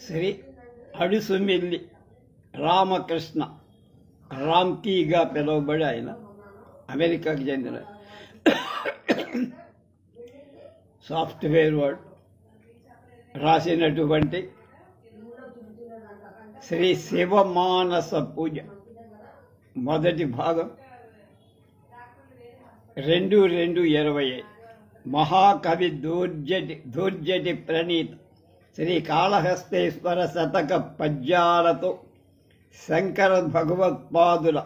శ్రీ అడుసుమిల్లి రామకృష్ణ రామ్కీగా పిలువబడి ఆయన అమెరికాకు చెందిన సాఫ్ట్వేర్ వాడు రాసినటువంటి శ్రీ శివమానస పూజ మొదటి భాగం 2/2/20 మహాకవి దూర్జటి ప్రణీత శ్రీ కాళహస్తేశ్వర శతక పద్యాలతో శంకర భగవత్పాదుల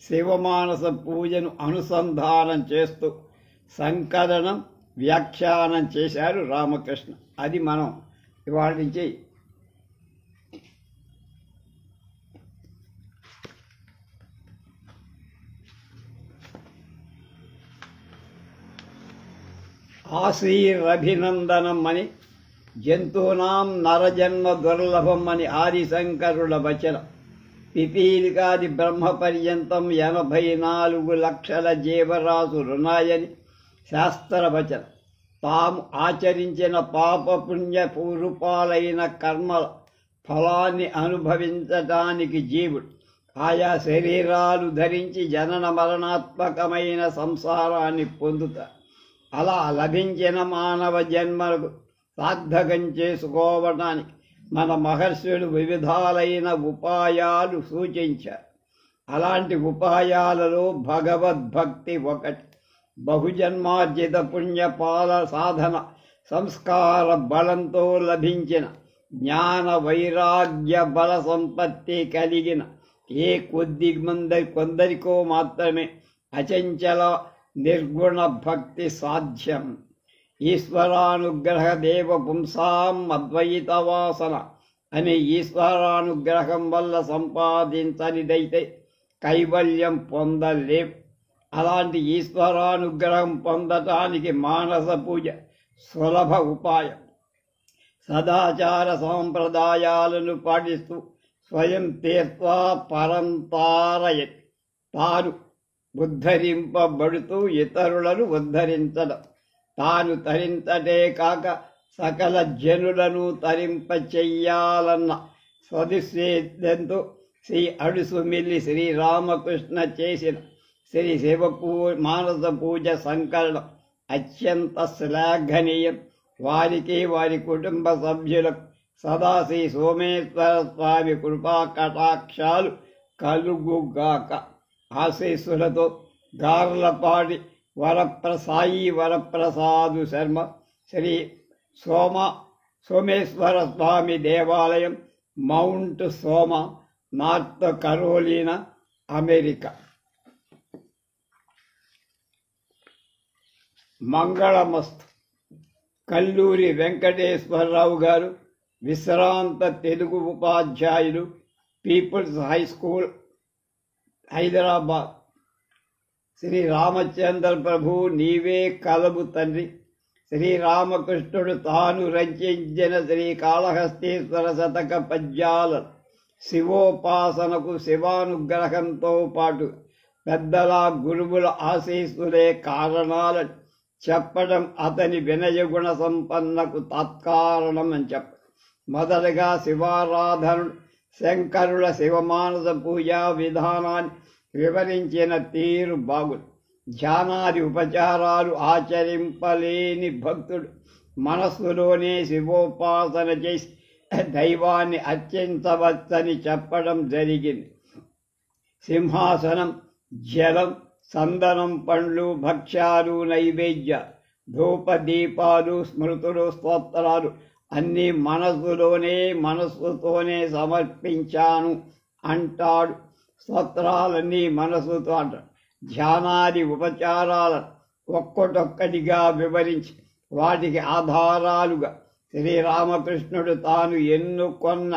శివమానస పూజను అనుసంధానం చేస్తూ సంకలనం వ్యాఖ్యానం చేశారు రామకృష్ణ. అది మనం ఇవాళ నుంచి ఆశీరభినందనం అని జంతూనాం నరజన్మ దుర్లభం అని ఆదిశంకరుల వచన పిపీలికాది బ్రహ్మ పర్యంతం 84 లక్షల జీవరాశులున్నాయని శాస్త్రవచన. తాము ఆచరించిన పాపపుణ్య పూర్వపాలైన కర్మల ఫలాన్ని అనుభవించటానికి జీవుడు ఆయా శరీరాలు ధరించి జనన మరణాత్మకమైన సంసారాన్ని పొందుతారు. అలా లభించిన మానవ జన్మలకు సార్థకం చేసుకోవటానికి మన మహర్షులు వివిధాలైన ఉపాయాలు సూచించారు. అలాంటి ఉపాయాలలో భగవద్భక్తి ఒకటి. బహుజన్మార్జిత పుణ్యపాల సాధన సంస్కార బలంతో లభించిన జ్ఞాన వైరాగ్య బల సంపత్తి కలిగిన కొందరికో మాత్రమే అచంచల నిర్గుణ భక్తి సాధ్యం. ఈశ్వరానుగ్రహ దేవ పుంసాం అద్వైత వాసన అనే ఈశ్వరానుగ్రహం వల్ల సంపాదించనిదైతే కైవల్యం పొందలేం. అలాంటి ఈశ్వరానుగ్రహం పొందటానికి మానస పూజ సులభ ఉపాయం. సదాచార సాంప్రదాయాలను పాటిస్తూ స్వయం తీర్త్వా పరంతారయత్ తాను ఉద్ధరింపబడుతూ ఇతరులను ఉద్ధరించడం, తాను తరించటే కాక సకల జనులను తరింపచెయ్యాలన్న సదుద్దేశంతో శ్రీ అడుసుమిల్లి శ్రీరామకృష్ణ చేసిన శ్రీ మానస పూజ సంకలనం అత్యంత శ్లాఘనీయం. వారికి వారి కుటుంబ సభ్యులకు సదా శ్రీ సోమేశ్వర స్వామి కృపా కటాక్షాలు కలుగుగాక. ఆశీస్సులతో గార్లపాడి సాయి వరప్రసాదు శర్మ, శ్రీ సోమేశ్వర స్వామి దేవాలయం, Mount Soma, North Carolina, America. మంగళమస్తు. కల్లూరి వెంకటేశ్వరరావు గారు విశ్రాంత తెలుగు ఉపాధ్యాయులు, people's high school, Hyderabad. Sriramachandra ప్రభు నీవే కలవు తండ్రి. శ్రీరామకృష్ణుడు తాను రచించిన శ్రీకాళహస్తీశ్వర శతక పద్యాల శివోపాసనకు శివానుగ్రహంతో పాటు పెద్దల గురువుల ఆశీస్సులే కారణాలని చెప్పడం అతని వినయగుణ సంపన్నకు తత్కారణం అని చెప్ప. మొదటగా శివారాధనుడు శంకరుల శివమానస పూజా విధానాన్ని వివరించిన తీరు బాగుంది. ధ్యానాది ఉపచారాలు ఆచరింపలేని భక్తుడు మనస్సులోనే శివోపాసన చేసి దైవాన్ని అర్చించవచ్చని చెప్పడం జరిగింది. సింహాసనం, జలం, సందనం, పండ్లు, భక్ష్యాలు, నైవేద్య, ధూపదీపాలు, స్మృతులు, స్తోత్రాలు అన్నీ మనస్సుతోనే సమర్పించాను అంటాడు. స్తోత్రాలన్నీ మనస్సుతో అంటాడు. ధ్యానాది ఉపచారాలను ఒక్కొక్కటిగా వివరించి వాటికి ఆధారాలుగా శ్రీరామకృష్ణుడు తాను ఎన్నుకొన్న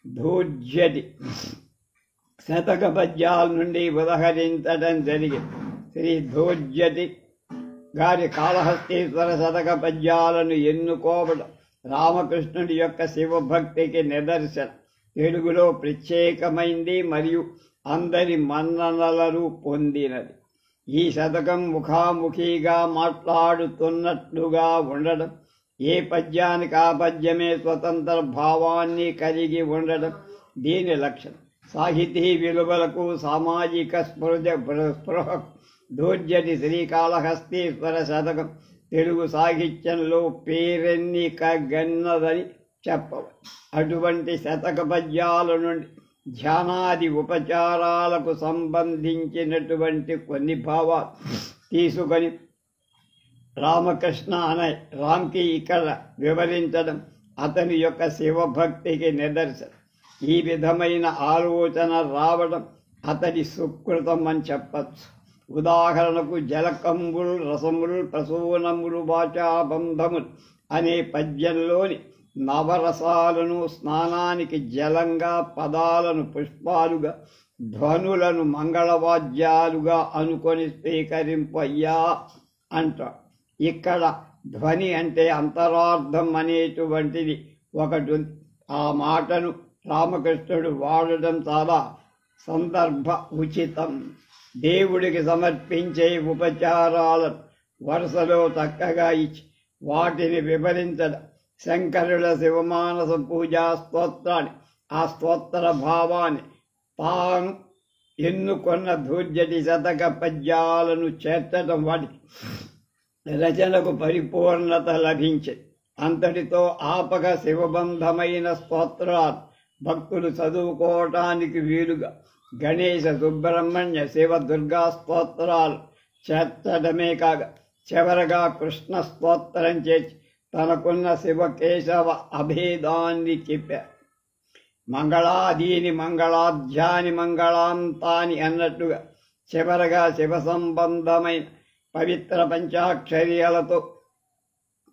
దూర్జటి శతక పద్యాల నుండి ఉదహరించడం జరిగింది. శ్రీ దూర్జటి గారి కాళహస్తీశ్వర శతక పద్యాలను ఎన్నుకోవడం రామకృష్ణుడి యొక్క శివభక్తికి నిదర్శనం. తెలుగులో ప్రత్యేకమైంది మరియు అందరి మన్ననలను పొందినది. ఈ శతకం ముఖాముఖిగా మాట్లాడుతున్నట్లుగా ఉండడం, ఏ పద్యానికి ఆ పద్యమే స్వతంత్ర భావాన్ని కలిగి ఉండడం దీని లక్షణం. సాహితీ విలువలకు, సామాజిక స్పృహ దూర్జటి శ్రీకాళహస్తీశ్వర శతకం తెలుగు సాహిత్యంలో పేరెన్నికగన్నదని చెప్పవచ్చు. అటువంటి శతక పద్యాల నుండి ధ్యానాది ఉపచారాలకు సంబంధించినటువంటి కొన్ని భావాలు తీసుకొని రామకృష్ణ అనే రామ్కి ఇక్కడ వివరించడం అతని యొక్క శివభక్తికి నిదర్శనం. ఈ విధమైన ఆలోచన రావడం అతడి సుకృతం అని చెప్పచ్చు. ఉదాహరణకు జలకంబుల్ రసముల్ ప్రసూనములు వాచాబంధములు అనే పద్యంలోని నవరసాలను స్నానానికి జలంగా, పదాలను పుష్పాలుగా, ధ్వనులను మంగళవాద్యాలుగా అనుకొని స్వీకరింపయ్యా అంటాడు. ఇక్కడ ధ్వని అంటే అంతరార్థం అనేటువంటిది ఒకటి ఉంది. ఆ మాటను రామకృష్ణుడు వాడడం చాలా సందర్భ ఉచితం. దేవుడికి సమర్పించే ఉపచారాలను వరుసలో చక్కగా ఇచ్చి వాటిని వివరించడం, శంకరుల శివమానస పూజా స్తోత్రాన్ని, ఆ స్తోత్ర భావాన్ని తాను ఎన్నుకొన్న ధూర్జటి శతక పద్యాలను చేర్చడం వాటికి రచనకు పరిపూర్ణత లభించింది. అంతటితో ఆపక శివబంధమైన స్తోత్రాలు భక్తులు చదువుకోవటానికి వీలుగా గణేశ, సుబ్రహ్మణ్య, శివ, దుర్గా స్తోత్రాలు చేర్చడమే కాక చివరగా కృష్ణ స్తోత్రం చేర్చి తనకున్న శివకేశవ అభేదాన్ని చెప్పారు. మంగళాదీని మంగళాధ్యాని మంగళాంతాని అన్నట్టుగా చివరగా శివ సంబంధమైన పవిత్ర పంచాక్షర్యాలతో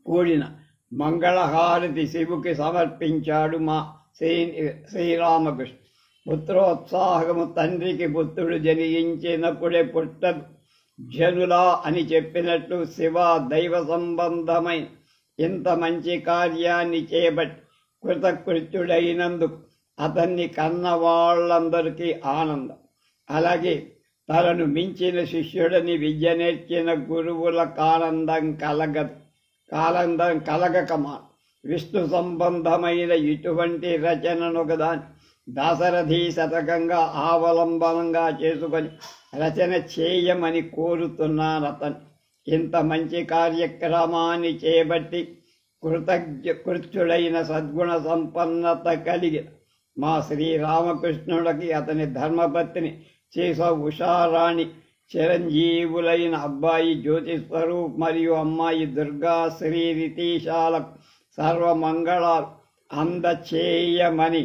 కూడిన మంగళహారతి శివుకి సమర్పించాడు మా శ్రీరామకృష్ణ. పుత్రోత్సాహము తండ్రికి పుత్రుడు జనించినప్పుడే పుట్టదు జనులా అని చెప్పినట్లు శివ దైవ సంబంధమైన ఇంత మంచి కార్యాన్ని చేపట్టి కృతకృత్యుడైనందుకు అతన్ని కన్నవాళ్లందరికీ ఆనందం. అలాగే తనను మించిన శిష్యుడని విద్య నేర్చిన గురువులకు ఆనందం కలగకమా. విష్ణు సంబంధమైన ఇటువంటి రచనను ఒకదాన్ని దాశరథి శతకంగా అవలంబనంగా చేసుకొని రచన చేయమని కోరుతున్నానతను. ఇంత మంచి కార్యక్రమాన్ని చేపట్టి కృత్యుడైన సద్గుణ సంపన్నత కలిగిన మా శ్రీరామకృష్ణుడికి అతని ధర్మపత్ని చేస ఉషారాణి, చిరంజీవులైన అబ్బాయి జ్యోతిస్వరూప్ మరియు అమ్మాయి దుర్గా శ్రీ రితీశాలకు సర్వమంగళాలు అందచేయమని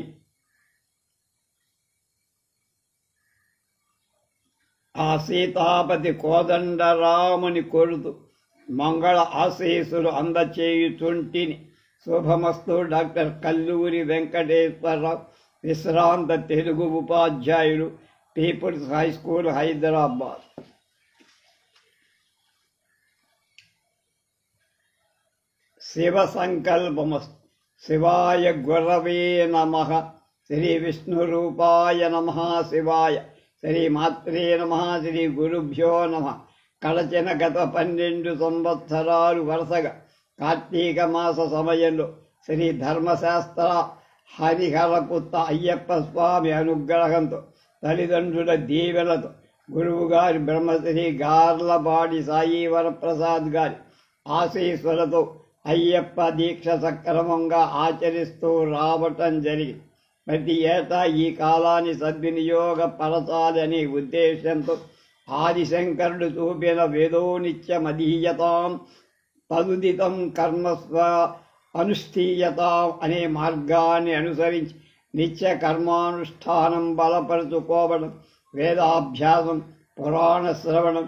ఆ సీతాపతి కోదండరాముని కొడుతూ మంగళ ఆశీస్సులు అందచేయుచుంటిని. శుభమస్తు. డాక్టర్ కల్లూరి వెంకటేశ్వరరావు, విశ్రాంత తెలుగు ఉపాధ్యాయులు, people's high school, Hyderabad. Shiva సంకల్పమస్తు. శివాయ గురవే నమః. శ్రీ విష్ణురూపాయ నమః. శివాయ శ్రీమాత్రే నమః. శ్రీ గురుభ్యో నమః. కడచిన గత 12 సంవత్సరాలు వరుసగా కార్తీక మాస సమయంలో శ్రీ ధర్మశాస్త్ర హరిహరపుత్త అయ్యప్ప స్వామి అనుగ్రహంతో, తల్లిదండ్రుల దీవెనతో, గురువుగారి బ్రహ్మశ్రీ గార్లపాడి సాయి వరప్రసాద్ గారి ఆశీస్సులతో అయ్యప్ప దీక్ష సక్రమంగా ఆచరిస్తూ రావటం జరిగింది. ప్రతి ఏటా ఈ కాలాన్ని సద్వినియోగపరచాలనే ఉద్దేశంతో ఆదిశంకరుడు చూపిన వేదోనిత్యమధీయతాం తదుదితం కర్మస్వ అనుష్ఠీయతాం అనే మార్గాన్ని అనుసరించి నిత్య కర్మానుష్ఠానం బలపరుచుకోవడం, వేదాభ్యాసం, పురాణ శ్రవణం,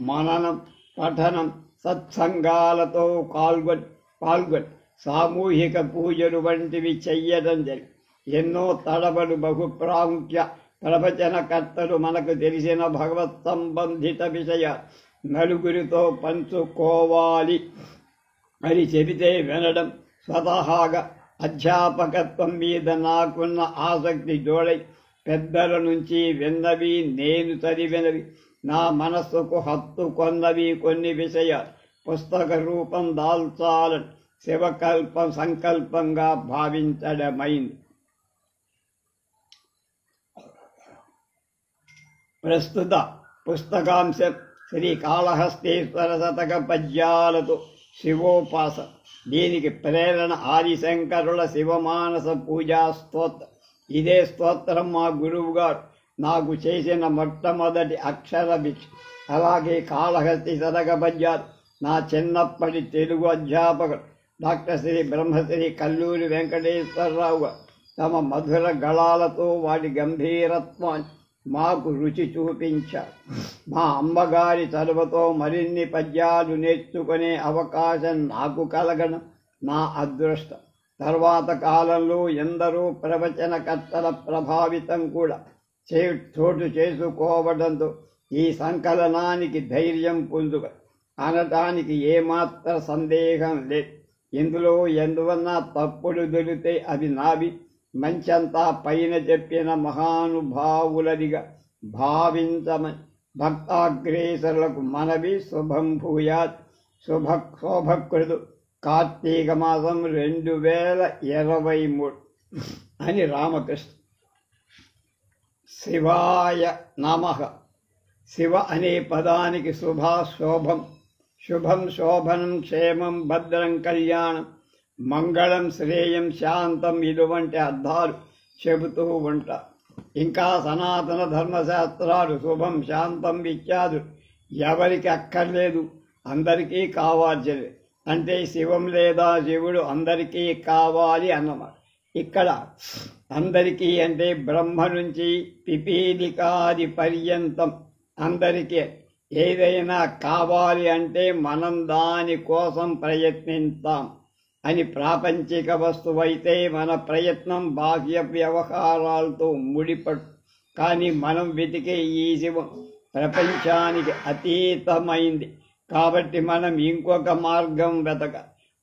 మననం, పఠనం, సత్సంగాలతో పాల్గొని సామూహిక పూజలు వంటివి చెయ్యడం జరిగింది. ఎన్నో తడబడు బహుప్రాముఖ్య ప్రవచనకర్తలు మనకు తెలిసిన భగవత్ సంబంధిత విషయాలు నలుగురితో పంచుకోవాలి అని చెబితే వినడం, స్వతహాగా అధ్యాపకత్వం మీద నాకున్న ఆసక్తి జోడై పెద్దల నుంచి విన్నవి, నేను చదివినవి, నా మనస్సుకు హత్తుకొన్నవి కొన్ని విషయాలు పుస్తక రూపం దాల్చాలని శివకల్పం సంకల్పంగా భావించడమైంది. ప్రస్తుత పుస్తకాంశం శ్రీకాళహస్తీశ్వర శతక పద్యాలతో శివోపాసన. దీనికి ప్రేరణ ఆదిశంకరుల శివమానస పూజా స్తోత్రం. ఇదే స్తోత్రం మా గురువు గారు నాకు చేసిన మొట్టమొదటి అక్షర భిక్ష. అలాగే కాళహస్తి శతక పద్యాలు నా చిన్నప్పటి తెలుగు అధ్యాపకుడు డాక్టర్ శ్రీ బ్రహ్మశ్రీ కల్లూరి వెంకటేశ్వరరావు గారు తమ మధుర గళాలతో వాటి గంభీరత్వాన్ని మాకు రుచి చూపించారు. మా అమ్మగారి చదువుతో మరిన్ని పద్యాలు నేర్చుకునే అవకాశం నాకు కలగడం నా అదృష్టం. తర్వాత కాలంలో ఎందరో ప్రవచనకర్తల ప్రభావితం కూడా చోటు చేసుకోవడంతో ఈ సంకలనానికి ధైర్యం పొందుక అనటానికి ఏమాత్ర సందేహం లేదు. ఇందులో ఎందువన్నా తప్పులు దొరికితే అది నావి, మంచంతా పైన చెప్పిన మహానుభావులదిగా భావించమని భక్తాగ్రేసరులకు మనవి. శుభం భూయాత్. శోభకృదు కార్తీక మాసం 2023 అని రామకృష్ణ. శివాయ నమః. శివ అనే పదానికి శుభం, శుభం శోభనం, క్షేమం, భద్రం, కళ్యాణం, మంగళం, శ్రేయం, శాంతం ఇటువంటి అర్థాలు చెబుతూ ఉంటారు. ఇంకా సనాతన ధర్మశాస్త్రాలు శుభం, శాంతం ఇత్యాదులు ఎవరికి అక్కర్లేదు, అందరికీ కావాల్సింది. అంటే శివం లేదా శివుడు అందరికీ కావాలి అన్నమాట. ఇక్కడ అందరికీ అంటే బ్రహ్మ నుంచి పిపీలికాది పర్యంతం అందరికీ. ఏదైనా కావాలి అంటే మనం దాని కోసం ప్రయత్నిస్తాం అని. ప్రాపంచిక వస్తువైతే మన ప్రయత్నం బాహ్య వ్యవహారాలతో ముడిపడు. కానీ మనం వెతికే ఈ శివం ప్రపంచానికి అతీతమైంది కాబట్టి మనం ఇంకొక మార్గం వెతక.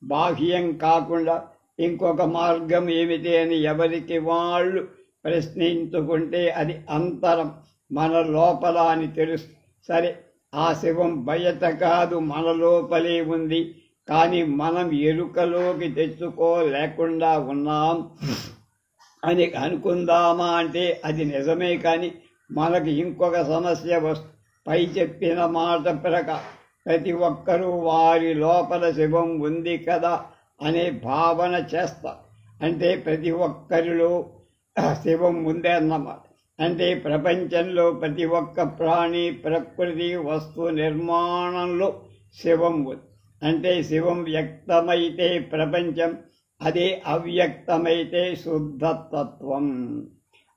బాహ్యం కాకుండా ఇంకొక మార్గం ఏమిటి అని ఎవరికి వాళ్ళు ప్రశ్నించుకుంటే అది అంతరం, మన లోపల అని తెలుసు. సరే, ఆ శివం బయట కాదు, మన లోపలే ఉంది. కానీ మనం ఎరుకలోకి తెచ్చుకోలేకుండా ఉన్నాం అని అనుకుందామా అంటే అది నిజమే. కానీ మనకు ఇంకొక సమస్య వస్తుంది. పై చెప్పిన మాట ప్రకారం ప్రతి ఒక్కరూ వారి లోపల శివం ఉంది కదా అనే భావన చేస్తారు. అంటే ప్రతి ఒక్కరిలో శివం ఉందే అన్నమాట. అంటే ప్రపంచంలో ప్రతి ఒక్క ప్రాణి, ప్రకృతి, వస్తు నిర్మాణంలో శివం ఉంది. అంటే శివం వ్యక్తమైతే ప్రపంచం, అదే అవ్యక్తమైతే శుద్ధతత్వం.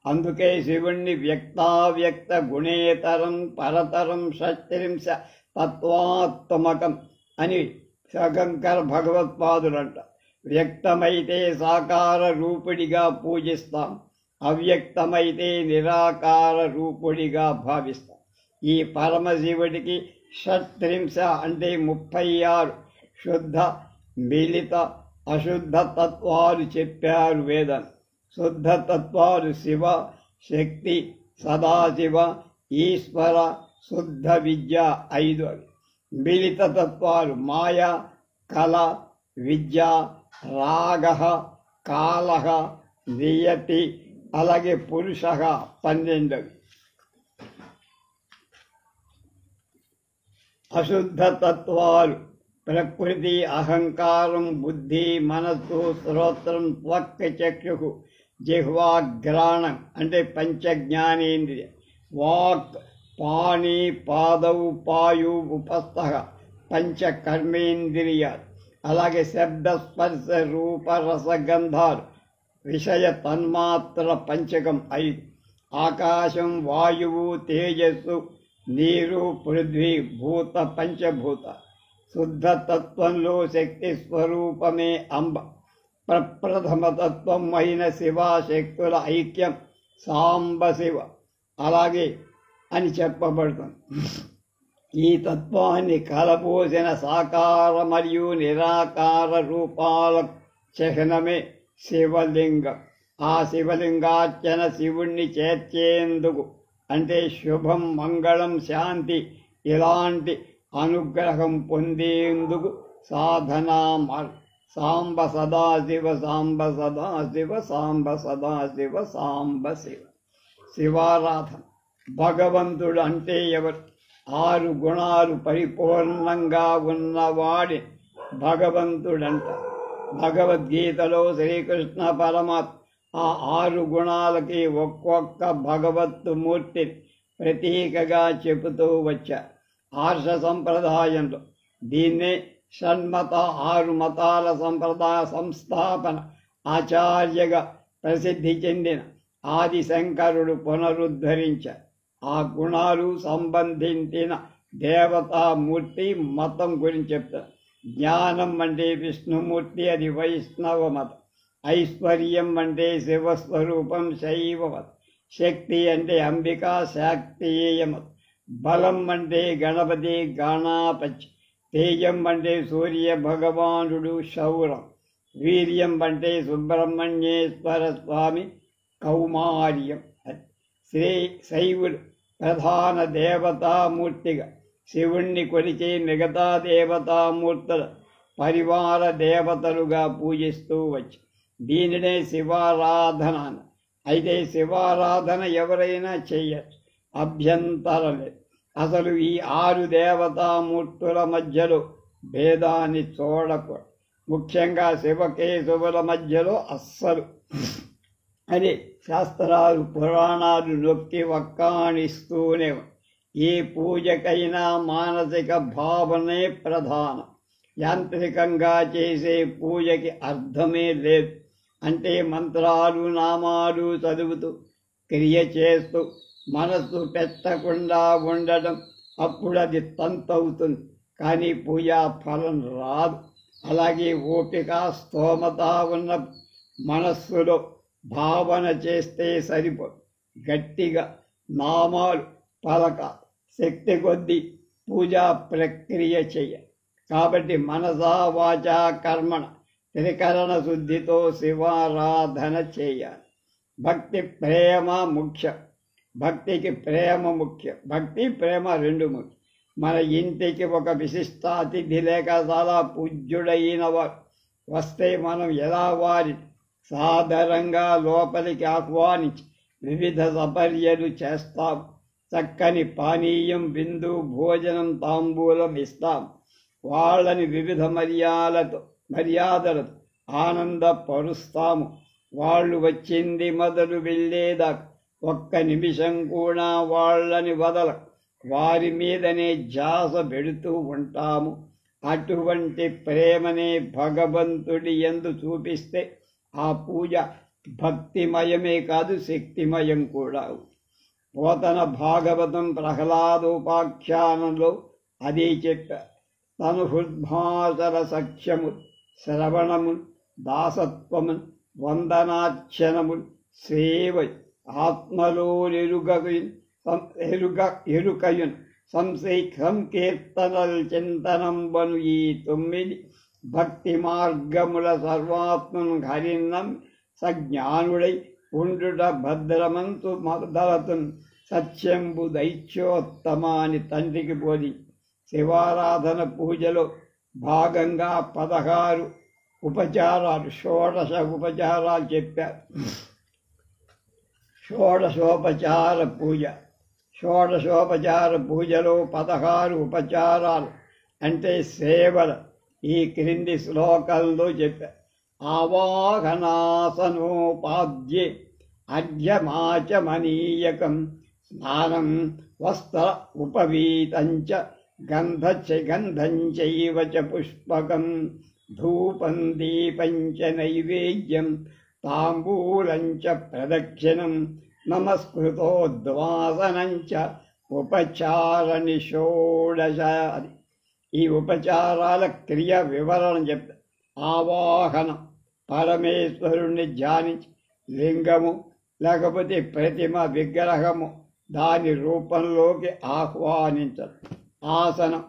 అందుకే శివుణ్ణి వ్యక్తావ్యక్త గుణేతరం పరతరం షట్త్రింశ తత్వాత్మకం అని శంకర భగవత్పాదులంట. వ్యక్తమైతే సాకార రూపుడిగా పూజిస్తాం, అవ్యక్తమైతే నిరాకార రూపుడిగా భావిస్తాం. ఈ పరమశివుడికి షట్త్రింశ అంటే 36 శుద్ధ, మిళిత, అశుద్ధ తత్వాలు చెప్పారు వేదం. శుద్ధ తత్వాలు శివ, శక్తి, సదాశివ, ఈశ్వర, శుద్ధ విద్య 5 అవి. మిళిత తత్వాలు మాయ, కళ, విద్య, రాగ, కాల, నియతి, అలాగే పురుష 12 అవి. అశుద్ధ తత్వాలు ప్రకృతి, అహంకారం, బుద్ధి, మనస్సు, శ్రోత్రం, త్వక్, చక్షు, జిహ్వా, ఘ్రాణం అంటే పంచజ్ఞానేంద్రియ, వాక్, పాణి, పాదవు, పాయు, ఉపస్థ పంచకర్మేంద్రియాలు. అలాగే శబ్ద, స్పర్శ, రూప, రసగంధాలు విషయ తన్మాత్ర పంచకం 5. ఆకాశం, వాయువు, తేజస్సు, నీరు, పృథ్వీ, భూత పంచభూత. శుద్ధ తత్వంలో శక్తి స్వరూపమే అంబ. ప్రప్రథమ తత్వం అయిన శివశక్తుల ఐక్యం సాంబ శివ అలాగే అని చెప్పబడుతుంది. ఈ తత్వాన్ని కలపోసిన సాకార మరియు నిరాకార రూపాల చిహ్నమే శివలింగం. ఆ శివలింగార్చన శివుణ్ణి చేర్చేందుకు అంటే శుభం, మంగళం, శాంతి ఇలాంటి అనుగ్రహం పొందేందుకు సాధనా మార్గం. సాంబ సదాశివ, సాంబ సదాశివ, సాంబ సదాశివ, సాంబ శివ. శివారాధన. భగవంతుడు అంటే ఎవరు? 6 గుణాలు పరిపూర్ణంగా ఉన్నవాడి భగవంతుడంట. భగవద్గీతలో శ్రీకృష్ణ పరమాత్మ ఆ 6 గుణాలకి ఒక్కొక్క భగవత్మూర్తి ప్రతీకగా చెబుతూ వచ్చారు. ఆర్ష సంప్రదాయంలో దీన్నే షణ్మత 6 మతాల సంప్రదాయ సంస్థాపన ఆచార్యగా ప్రసిద్ధి చెందిన ఆదిశంకరుడు పునరుద్ధరించారు. ఆ గుణాలు సంబంధించిన దేవతామూర్తి మతం గురించి చెప్తారు. జ్ఞానం అంటే విష్ణుమూర్తి, అది వైష్ణవ మతం. ఐశ్వర్యం అంటే శివస్వరూపం, శైవ మతం. శక్తి అంటే అంబికా, శాక్తేయ మతం. బలం అంటే గణపతి, గణాపతి. తేజం అంటే సూర్య భగవానుడు, శౌరం. వీర్యం అంటే సుబ్రహ్మణ్యేశ్వర స్వామి, కౌమార్యం. శైవుడు ప్రధాన దేవతామూర్తిగా శివుణ్ణి కొలిచే మిగతా దేవతామూర్తుల పరివార దేవతలుగా పూజిస్తూ వచ్చి దీనినే శివారాధన. అయితే శివారాధన ఎవరైనా చెయ్యచ్చు, అభ్యంతరం లేదు. అసలు ఈ 6 దేవతామూర్తుల మధ్యలో భేదాన్ని చూడకూడదు. ముఖ్యంగా శివకేశవుల మధ్యలో అస్సలు. అది శాస్త్రాలు పురాణాలు నొక్కి వక్కాణిస్తూనే. ఏ పూజకైనా మానసిక భావనే ప్రధానం. యాంత్రికంగా చేసే పూజకి అర్థమే లేదు. అంటే మంత్రాలు, నామాలు చదువుతూ క్రియ చేస్తూ మనస్సు పెట్టకుండా ఉండడం, అప్పుడు అది తంతవుతుంది, కానీ పూజా ఫలం రాదు. అలాగే ఓపిక, స్తోమత ఉన్న మనస్సులో భావన చేస్తే సరిపోదు. గట్టిగా నామాలు పలక, శక్తి కొద్దీ పూజా ప్రక్రియ చెయ్య. కాబట్టి మనసా వాచా కర్మణ త్రికరణ శుద్ధితో శివారాధన చేయాలి. భక్తి ప్రేమ ముఖ్యం. భక్తికి ప్రేమ ముఖ్యం. భక్తి ప్రేమ 2 ముఖ్యం. మన ఇంటికి ఒక విశిష్ట అతిథి లేక చాలా పూజ్యుడైన వారు వస్తే మనం ఎలా వారి సాదరంగా లోపలికి ఆహ్వానించి వివిధ సపర్యలు చేస్తాం. చక్కని పానీయం, విందు, భోజనం, తాంబూలం ఇస్తాం. వాళ్ళని వివిధ మర్యాదలతో ఆనందపరుస్తాము. వాళ్ళు వచ్చింది మొదలు వెళ్ళేదాకా ఒక్క నిమిషం కూడా వాళ్ళని వదల వారి మీదనే ధ్యాస పెడుతూ ఉంటాము. అటువంటి ప్రేమనే భగవంతుడి యందు చూపిస్తే ఆ పూజ భక్తిమయమే కాదు, శక్తిమయం కూడా. పోతన భాగవతం ప్రహ్లాదోపాఖ్యానంలో అదే చెప్పారు. తను హృద్భాసర సఖ్యము, శ్రవణము, దాసత్వము, వందనార్చనము, సేవ, ఆత్మలో ఎరుకయున్ సంకీర్తనల్ చింతనంబను ఈ 9 భక్తి మార్గముల సర్వాత్మను హరిన్నం సజ్ఞానుడై ఉండుట భద్రమంతు మొదలతున్ సత్యంబు దైత్యోత్తమాని తండ్రికి బోధి. శివారాధన పూజలో భాగంగా 16 ఉపచారాలు, 16 ఉపచారాలు చెప్పారు. షోడశోపచార పూజ. షోడశోపచార పూజలో 16 ఉపచారాలు అంటే సేవలు ఈ క్రింది శ్లోకంలో చెప్పారు. ఆవాహనాసనోపాద్యే అర్ఘ్యమాచమనీయకం స్నానం వస్త్ర ఉపవీతంచ గంధం చైవ చ పుష్పకం ధూపం దీపం చ నైవేద్యం తాంబూలం చ ప్రదక్షిణం నమస్కృతోద్వాసనం చ ఉపచారాని షోడశ. ఈ ఉపచారాల క్రియ వివరణ చెప్తారు. ఆవాహనం, పరమేశ్వరుణ్ణి ధ్యానించి లింగము లేకపోతే ప్రతిమ, విగ్రహము దాని రూపంలోకి ఆహ్వానించడం. ఆసనం,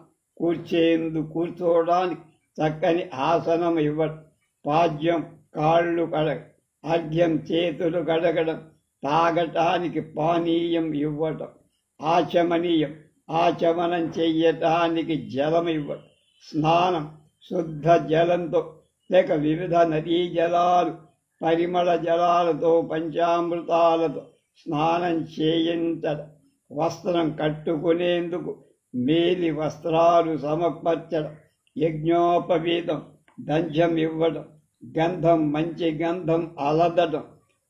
కూర్చోడానికి చక్కని ఆసనం ఇవ్వడం. పాద్యం, కాళ్ళు కడగడం. అర్ఘ్యం, చేతులు కడగడం. తాగటానికి పానీయం ఇవ్వటం. ఆచమనీయం. ఆచమనం చెయ్యటానికి జలం ఇవ్వడు. స్నానం శుద్ధ జలంతో లేక వివిధ నదీ జలాలు, పరిమళ జలాలతో, పంచామృతాలతో స్నానం చేయించడం. వస్త్రం కట్టుకునేందుకు మేలి వస్త్రాలు సమర్పించడం. యజ్ఞోపవీతం దంజం ఇవ్వడం. గంధం మంచి గంధం అలదడం.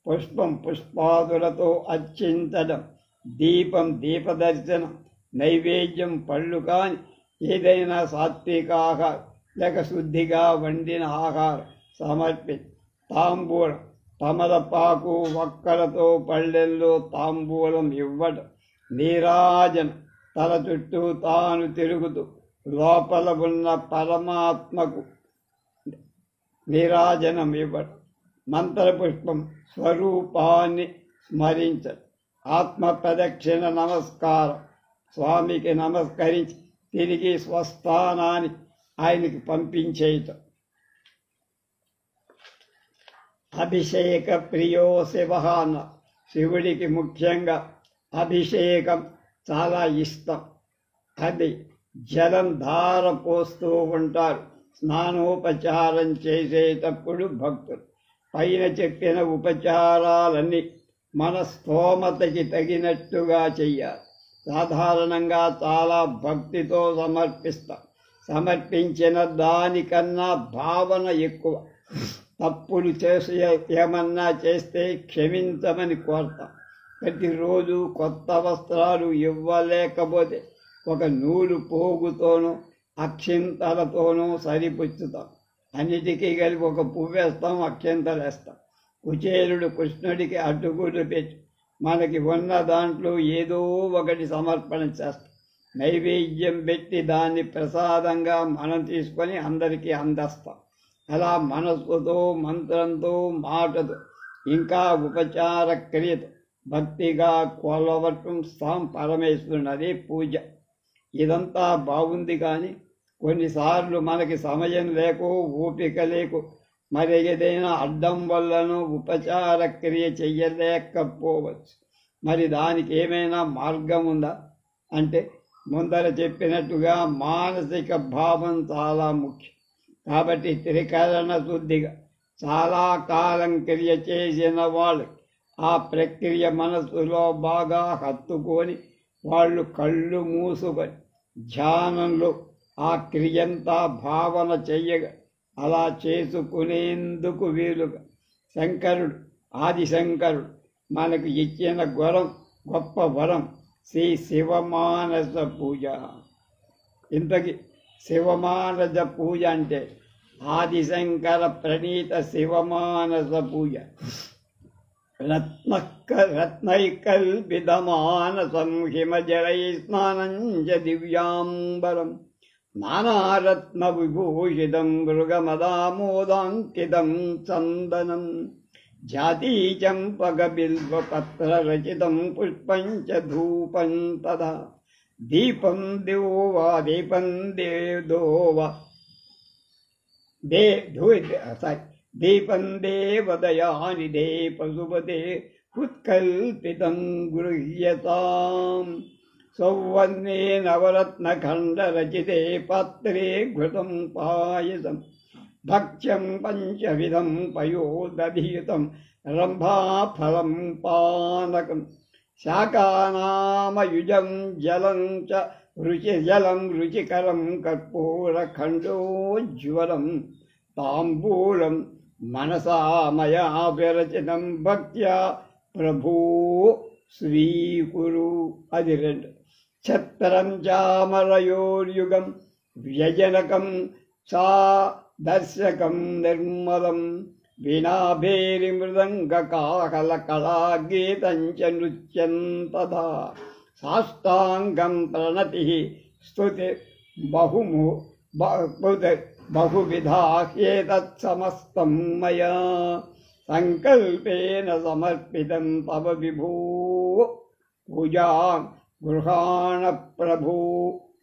పుష్పం పుష్పాదులతో అర్చించడం. దీపం దీపదర్శనం. నైవేద్యం పళ్ళు కాని ఏదైనా సాత్విక ఆహారం లేక శుద్ధిగా వండిన ఆహారం సమర్పి. తాంబూలం తమలపాకు వక్కలతో పళ్ళెల్లో తాంబూలం ఇవ్వడం. నీరాజనం తల చుట్టూ తాను తిరుగుతూ లోపల ఉన్న పరమాత్మకు నీరాజనం ఇవ్వడం. మంత్రపుష్పం స్వరూపాన్ని స్మరించడం. ఆత్మ ప్రదక్షిణ నమస్కారం. స్వామికి నమస్కరించి తిరిగి స్వస్థానాన్ని ఆయనకి పంపించేయటం. అభిషేక ప్రియో శివ అన్న. శివుడికి ముఖ్యంగా అభిషేకం చాలా ఇష్టం. అది జలం ధార పోస్తూ ఉంటారు స్నానోపచారం చేసేటప్పుడు భక్తులు. పైన చెప్పిన ఉపచారాలన్నీ మన స్తోమతకి తగినట్టుగా చెయ్యాలి. సాధారణంగా చాలా భక్తితో సమర్పిస్తాం. సమర్పించిన దానికన్నా భావన ఎక్కువ. తప్పులు చేసి ఏమన్నా చేస్తే క్షమించమని కోరతాం. ప్రతిరోజు కొత్త వస్త్రాలు ఇవ్వలేకపోతే ఒక నూలు పోగుతోనూ అక్షింతలతోనూ సరిపుచ్చుతాం. అన్నిటికీ కలిపి ఒక పువ్వేస్తాం, అక్షింతలు వేస్తాం. కుచేలుడు కృష్ణుడికి అడ్డుగులు పెట్టి మనకి ఉన్న దాంట్లో ఏదో ఒకటి సమర్పణ చేస్తాం. నైవేద్యం పెట్టి దాన్ని ప్రసాదంగా మనం తీసుకొని అందరికీ అందిస్తాం. అలా మనస్సుతో, మంత్రంతో, మాటతో, ఇంకా ఉపచార క్రియతో భక్తిగా కొలవటం పరమేశ్వరుని. అదే పూజ. ఇదంతా బాగుంది, కానీ కొన్నిసార్లు మనకి సమయం లేకో ఓపిక లేకో మరి ఏదైనా అడ్డం వల్లనో ఉపచార క్రియ చెయ్యలేకపోవచ్చు. మరి దానికి ఏమైనా మార్గం ఉందా అంటే, ముందర చెప్పినట్టుగా మానసిక భావం చాలా ముఖ్యం. కాబట్టి త్రికరణ శుద్ధిగా చాలా కాలం క్రియ చేసిన వాళ్ళకి ఆ ప్రక్రియ మనస్సులో బాగా హత్తుకొని వాళ్ళు కళ్ళు మూసుకొని ధ్యానంలో ఆ క్రియంతా భావన చెయ్యగా అలా చేసుకునేందుకు వీలుగా శంకరుడు, ఆదిశంకరుడు మనకు ఇచ్చిన గొప్ప వరం శ్రీ శివమానస పూజ. ఇంతకీ శివమానస పూజ అంటే ఆదిశంకర ప్రణీత శివమానస పూజ. రత్నైకల్పితమానసం హిమజలై స్నానం చ దివ్యాంబరం నానారత్న విభూషితం మృగమదామోదాంకితం చందనం జాతీ చంపక బిల్వపత్ర రచితం పుష్పం చ ధూపం తదా దీపం దేవా దీపం దేవోవా దీపం దేవదయానిదే పశుపతే ఉత్కల్పితం గృహ్యతాం సౌవర్ణే నవరత్నఖండరచితే పాత్రే ఘృతం పాయసం భక్ష్యం పంచవిధం పయోదధియుతం రంభాఫలం పానకం శాకానామయుజం జలం చ రుచిజలం రుచికరం కర్పూరఖండోజ్వలం తాంబూలం మనసా మయా విరచితం భక్త్యా ప్రభూ స్వీకురు. అది 2. ఛత్రం చామరయోర్యుగం వ్యజనకం చా దర్శకం నిర్మలం వీణాభేరి మృదంగ కాహల కళాగీతం చ నృత్యం తథా సాష్టాంగం ప్రణతి స్తుతి బహువిధా హ్యేతత్ సమస్తం మయా సంకల్పేన సమర్పితం తవ విభూ పూజా గృహాణ ప్రభూ.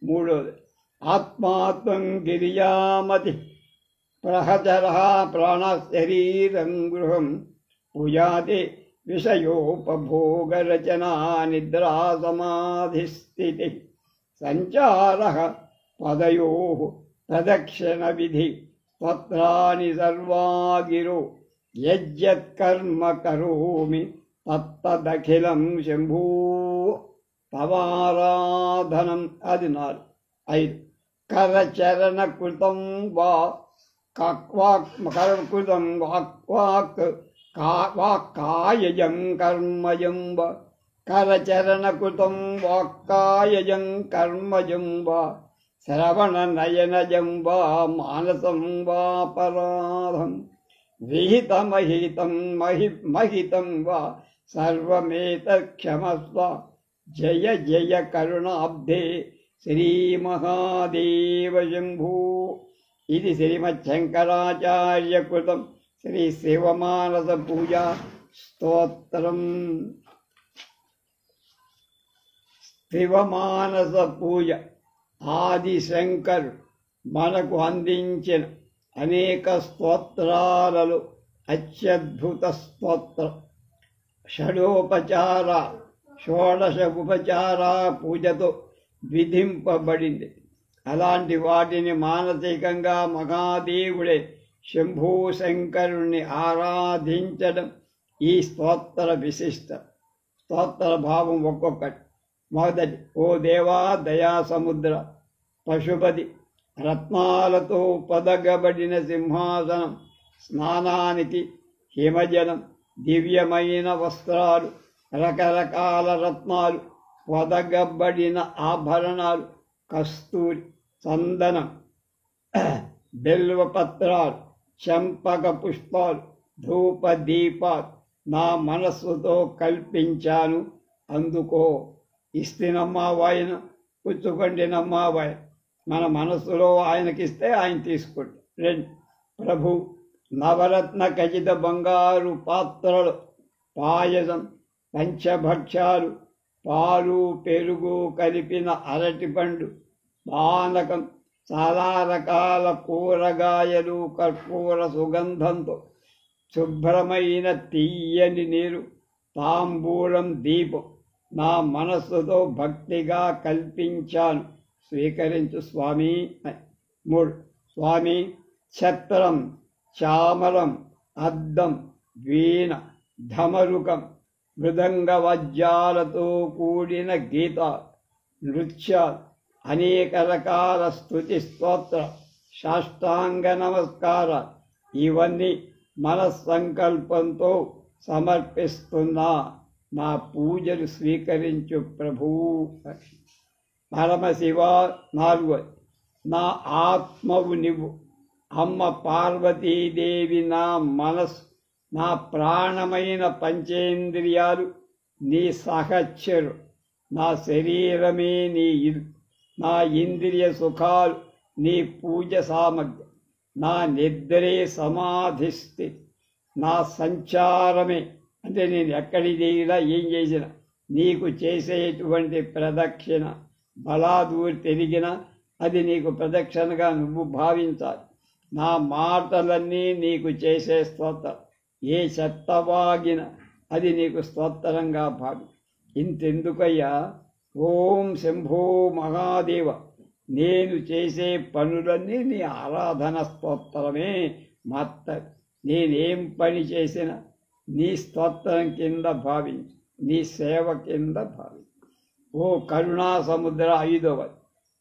3. ఆత్మాత్మం గిరియామతి ప్రహచర ప్రాణ శరీరం గృహం పూజాది విషయోపభోగరచనా నిద్రా సమాధిస్థితి సంచారః పదయోః ప్రదక్షిణ విధి స్తోత్రాని సర్వాగిరో యజ్జత్కర్మ కరోమి తత్తదఖిలం శంభూ తవారాధనం. అది 4. 5 కరచరణ కృతం వా కృతం వాక్కాయజం కర్మజం వా కరచరణ కృతం వాక్కాయజం కర్మజం వా శ్రవణ నయనజం వా మానసం వా పరాధం విహితమహితం మహితం వా సర్వమేతక్షమస్వ జయ జయ కరుణాబ్ధే శ్రీమహాదేవ శంభూ. ఇది శ్రీమచ్చంకరాచార్యకృతం శ్రీ శివమానస పూజా స్తోత్రం. శివమానస పూజ ఆదిశంకరు మనకు అందించిన అనేక స్తోత్రాలలో అత్యద్భుత స్తోత్రం. షడోపచార షోడశ ఉపచార పూజతో విధింపబడింది. అలాంటి వాటిని మానసికంగా మహాదేవుడే శంభూశంకరుణ్ణి ఆరాధించడం ఈ స్తోత్ర విశిష్ట. స్తోత్ర భావం ఒక్కొక్కటి. మొదటి, ఓ దేవా దయా సముద్ర పశుపతి, రత్నాలతో పొదగబడిన సింహాసనం, స్నానానికి హిమజలం, దివ్యమైన వస్త్రాలు, రకరకాల రత్నాలు, పొదగబడిన ఆభరణాలు, కస్తూరి, చందనం, బిల్వపత్రాలు, చంపక పుష్పాలు, ధూప దీపాలు నా మనస్సుతో కల్పించాను. అందుకో. ఇస్తినమ్మా వాయన, పుచ్చుకొండినమ్మా వాయన. మన మనస్సులో ఆయనకిస్తే ఆయన తీసుకుంటాం. 2 ప్రభు నవరత్న ఖచిత బంగారు పాత్రలు పాయసం, పంచభక్ష్యాలు, పాలు పెరుగు కలిపిన అరటిపండు, పానకం, చాలా రకాల కూరగాయలు, కర్పూర సుగంధంతో శుభ్రమైన తీయని నీరు, తాంబూలం, దీపం నా మనస్సుతో భక్తిగా కల్పించాను. స్వీకరించు స్వామి. 3 స్వామి ఛత్రం, చామరం, అద్దం, వీణ, ధమరుకం, మృదంగ వాద్యాలతో కూడిన గీత, నృత్యాలు, అనేక రకాల స్తుతి స్తోత్ర, సాష్టాంగ నమస్కారాలు ఇవన్నీ మనస్సంకల్పంతో సమర్పిస్తున్నా. నా పూజలు స్వీకరించు ప్రభూ. పరమశివ 4 నా ఆత్మవు నీవు. అమ్మ పార్వతీదేవి నా మనస్సు, నా ప్రాణమైన పంచేంద్రియాలు నీ సహచరు, నా శరీరమే నీ ఇల్లు, నా ఇంద్రియ సుఖాలు నీ పూజ సామగ్రి, నా నిద్రే సమాధి స్థితి, నా సంచారమే అంటే నేను ఎక్కడికి దిగినా ఏం చేసినా నీకు చేసేటువంటి ప్రదక్షిణ, బలాదూరి తిరిగినా అది నీకు ప్రదక్షిణగా నువ్వు భావించాలి. నా మాటలన్నీ నీకు చేసే స్తోత్రం. ఏ చెత్తవాగిన అది నీకు స్తోత్రంగా భావి. ఇంతెందుకయ్యా, ఓం శంభో మహాదేవ, నేను చేసే పనులన్నీ నీ ఆరాధన స్తోత్రమే. మత్త నేనేం పని చేసినా నీ స్తోత్రం కింద భావించు, నీ సేవ కింద భావించు. ఓ కరుణా సముద్ర 5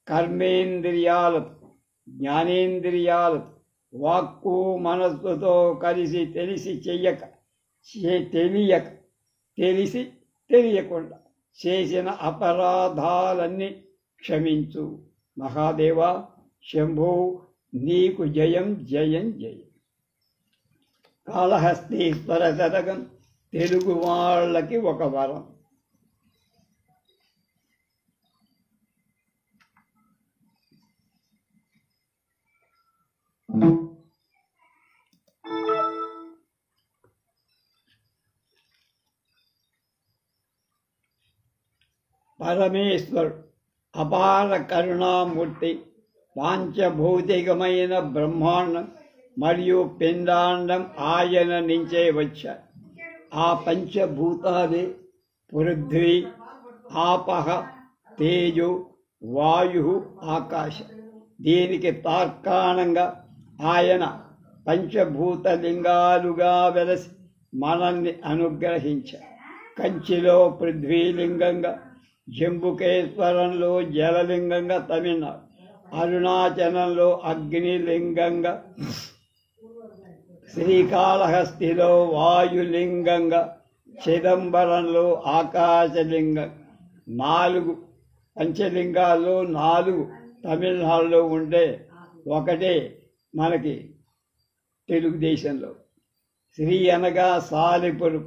కర్మేంద్రియాలతో, జ్ఞానేంద్రియాలతో, వాక్కు మనస్సుతో కలిసి తెలిసి చెయ్యక, తెలిసి తెలియకుండా చేసిన అపరాధాలన్నీ క్షమించు. మహాదేవ శంభో నీకు జయం జయం జయం. కాళహస్తీశ్వర శతకం తెలుగు వాళ్ళకి ఒక వరం. పరమేశ్వరుడు అపార కరుణామూర్తి, పాంచభౌతికమైన బ్రహ్మాండం మరియు పిండాండం ఆయన నుంచే వచ్చాయి. ఆ పంచభూతాలే పృథ్వీ, ఆపహ, తేజో, వాయు, ఆకాశం. దీనికి తార్కాణంగా ఆయన పంచభూతలింగాలుగా వెలసి మనల్ని అనుగ్రహించారు. కంచిలో పృథ్వీలింగంగా, జంబుకేశ్వరంలో జలలింగంగా తమిళనాడు, అరుణాచలంలో అగ్నిలింగంగా, శ్రీకాళహస్తిలో వాయులింగంగా, చిదంబరంలో ఆకాశలింగం. 4 పంచలింగాల్లో 4 తమిళనాడులో ఉంటే ఒకటే మనకి తెలుగుదేశంలో. శ్రీ అనగా సాలిపురు,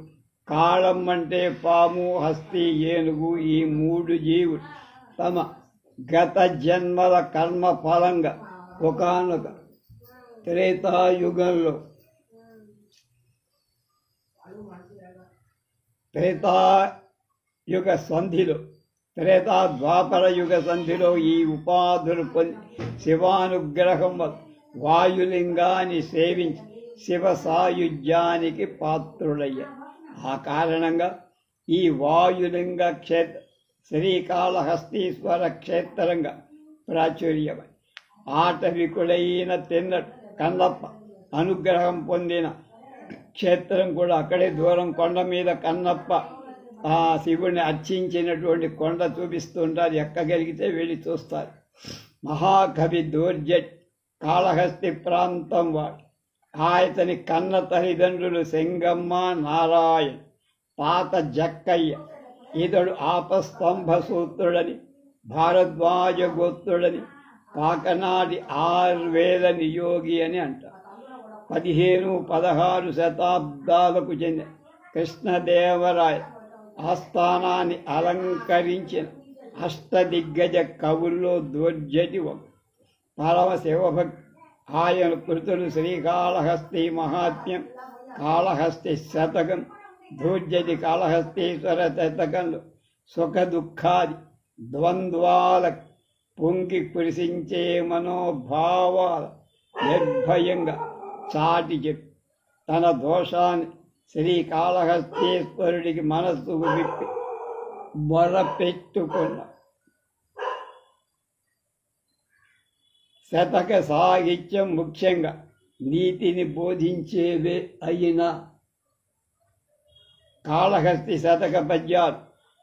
కాళం అంటే పాము, హస్తి ఏనుగు. ఈ 3 జీవులు తమ గత జన్మల కర్మ ఫలంగా ఒకానొక త్రేతాయుగంలో త్రేతాయుగ సంధిలో ద్వాపర యుగ సంధిలో ఈ ఉపాధులు పొంది శివానుగ్రహం వల్ల వాయులింగాన్ని సేవించి శివ సాయుధ్యానికి పాత్రుడయ్యారు. ఆ కారణంగా ఈ వాయులింగ క్షేత్ర శ్రీకాళహస్తీశ్వర క్షేత్రంగా ప్రాచుర్యమై ఆటవికుడైన కన్నప్ప అనుగ్రహం పొందిన క్షేత్రం కూడా అక్కడే దూరం. కొండ మీద కన్నప్ప ఆ శివుడిని అర్చించినటువంటి కొండ చూపిస్తుంటారు. ఎక్కగలిగితే వెళ్ళి చూస్తారు. మహాకవి దూర్జట్ కాళహస్తి ప్రాంతం వాడు. ఆయతని కన్న తల్లిదండ్రులు సెంగమ్మ, నారాయణ, తాత జక్కయ్య. ఇతడు ఆపస్తంభ సూత్రుడని, భారద్వాజ గోత్రుడని, కాకనాడి ఆయుర్వేద నియోగి అని అంటారు. 15-16 శతాబ్దాలకు చెందిన కృష్ణదేవరాయ ఆస్థానాన్ని అలంకరించిన అష్టదిగ్గజ కవుల్లో దూర్జటి ఒక. పరమ శివభక్తి. ఆయన కృతులు శ్రీకాళహస్తి మహాత్మ్యం, కాళహస్తి శతకం, దూర్జటి కాళహస్తీశ్వర శతకంలో సుఖ దుఃఖాది ద్వంద్వాల పొంగి కురిసించే మనోభావాల నిర్భయంగా చాటి చెప్పి తన దోషాన్ని శ్రీకాళహస్తీశ్వరుడికి మనస్సు విప్పి మొరపెట్టుకున్న శతక సాహిత్యం ముఖ్యంగా నీతిని బోధించేవే అయినా కాళహస్తి శతక పద్యాలు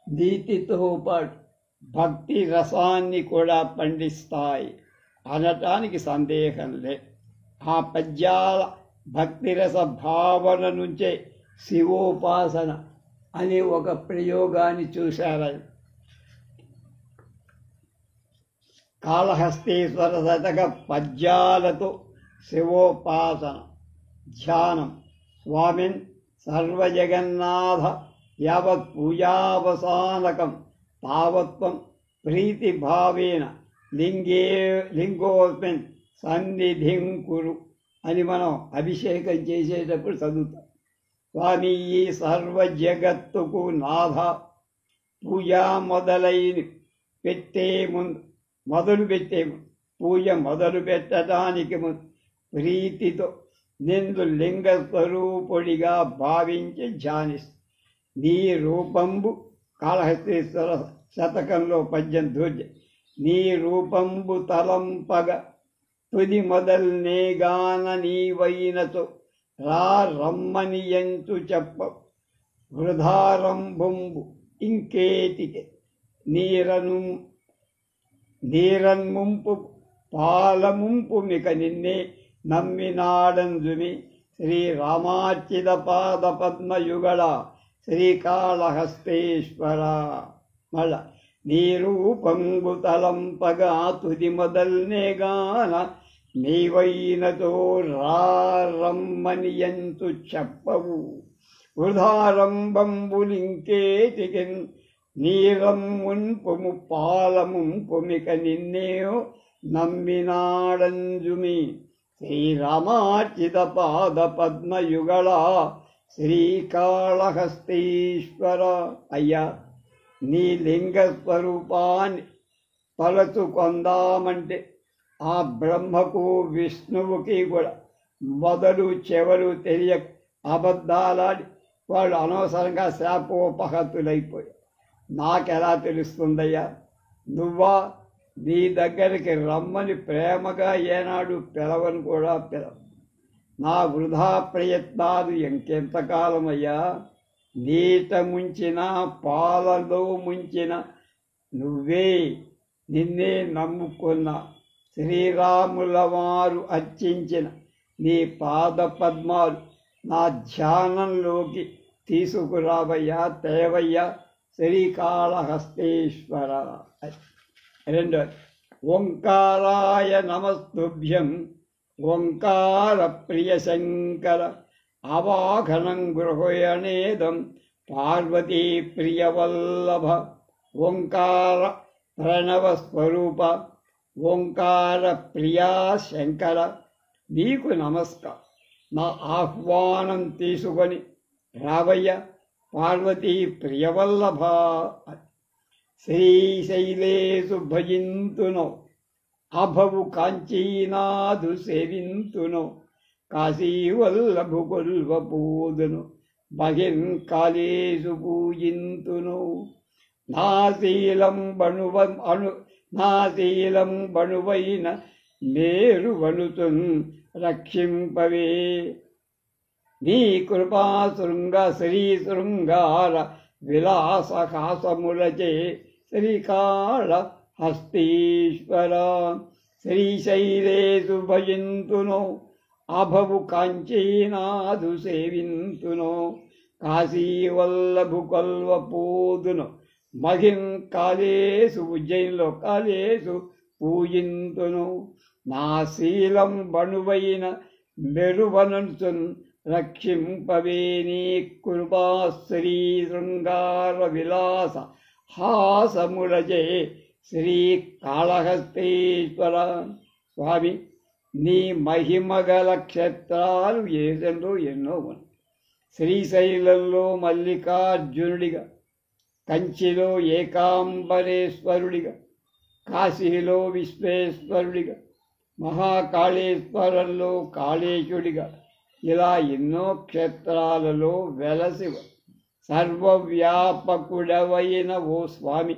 నీతితో పాటు భక్తి రసాన్ని కూడా పండిస్తాయి అనటానికి సందేహం లేదు. ఆ పద్యాల భక్తిరస భావన నుంచే శివోపాసన అనే ఒక ప్రయోగాన్ని చూశారు. కాళహస్తీశ్వర శతక పద్యాలతో శివోపాసన ధ్యానం. స్వామిన్ సర్వజగన్నాథ యావత్ పూజావసానకం తావత్వం ప్రీతిభావేన లింగోస్మిన్ సన్నిధిం కురు అని మనం అభిషేకం చేసేటప్పుడు చదువుతాం. స్వామి ఈ సర్వ జగత్తుకు నాథ. పూజ మొదలుపెట్టే ముందు పూజ మొదలు పెట్టడానికి ముందు ప్రీతితో నిందు లింగ స్వరూపుడిగా భావించి ధ్యానిస్తూ నీ రూపంబు కాళహస్తీశ్వర శతకంలో పద్యం దూర్జ. నీ రూపంబు తలంపగ తుది మొదల్నేగాన నీవైనతో రా రమ్మని ఎంచు చెప్ప. వృధారంభంబు ఇంకేటికి నీరన్ముంపు పాలముంపు మిక నిన్నే నమ్మినాడంజుమి. శ్రీరామార్చిత పాద పద్మయుగళ శ్రీకాళహస్తీశ్వర. మళ్ళా నీ రూపంబు తలంపగా తుది మొదల్నేగాన నీవైనతో రమ్మని ఎంతు చెప్పవు. వృధారంభంబులింకేటికి నీరమ్ముంపుము పాలముంపుమిక నిన్నేయో నమ్మినాడంజుమి. శ్రీరామార్చిత పాద పద్మయుగళ శ్రీకాళహస్తీశ్వర. అయ్యా నీ లింగ స్వరూపాన్ని తలచుకొందామంటే ఆ బ్రహ్మకు విష్ణువుకి కూడా మొదలు చెవలు తెలియక అబద్ధాలాడి వాళ్ళు అనవసరంగా శాపోపహతులైపోయారు. నాకెలా తెలుస్తుందయ్యా? నువ్వా? నీ దగ్గరికి రమ్మని ప్రేమగా ఏనాడు పిలవని కూడా పిలవ. నా వృధా ప్రయత్నాలు ఇంకెంతకాలమయ్యా? నీట ముంచిన పాలలో ముంచిన నువ్వే, నిన్నే నమ్ముకున్న శ్రీరాముల వారు అర్చించిన నీ పాద పద్మాలు నా ధ్యానంలోకి తీసుకురావయ్యా, తేవయ్యా శ్రీకాళహస్తీశ్వర. రెండోది, ఓంకారాయ నమస్తుభ్యం ఓంకార ప్రియ శంకర అవాఘనం గృహయనేదం పార్వతీ ప్రియవల్లభ ఓంకార ప్రణవ స్వరూప ఓంకార ప్రియా శంకర, నీకు నమస్కారం. నా ఆహ్వానం తీసుకొని రావయ్య పార్వతీ ప్రియవల్లభ. శ్రీశైలేషు భజింతునో అభవు కాంచీనాథు సేవింతునో కాశీవల్లభు కొల్వపూదును బహిన్ కాళేషు పూజింతును. నాశీలం బణువైన మేరు వనుతున్ రక్షింపవే. నీ కృపా శ్రీ శృంగార విలాసహాసములచే శ్రీకాళ హస్తీశ్వర. శ్రీశైలేషు భజింతునో అభవు కాంచీనాథు సేవింతునో కాశీవల్లభు కొల్వపూదును మహిం కాళేషు ఉజ్జయినిలో కాళేషు పూజింతును. నా శీలం బణువైన మెరువనుచున్ రక్షింపవే. నీ కృపా శ్రీ శృంగార విలాస హాసములజే శ్రీకాళహస్తీశ్వర. స్వామి, నీ మహిమగల క్షేత్రాలు ఏదెందో ఎన్నో ఉన్నాయి. శ్రీశైలంలో మల్లికార్జునుడిగా, కంచిలో ఏకాంబరేశ్వరుడిగా, కాశీలో విశ్వేశ్వరుడిగా, మహాకాళేశ్వరంలో కాళేశుడిగా, ఇలా ఎన్నో క్షేత్రాలలో వెలసి సర్వవ్యాపకుడవైన ఓ స్వామి,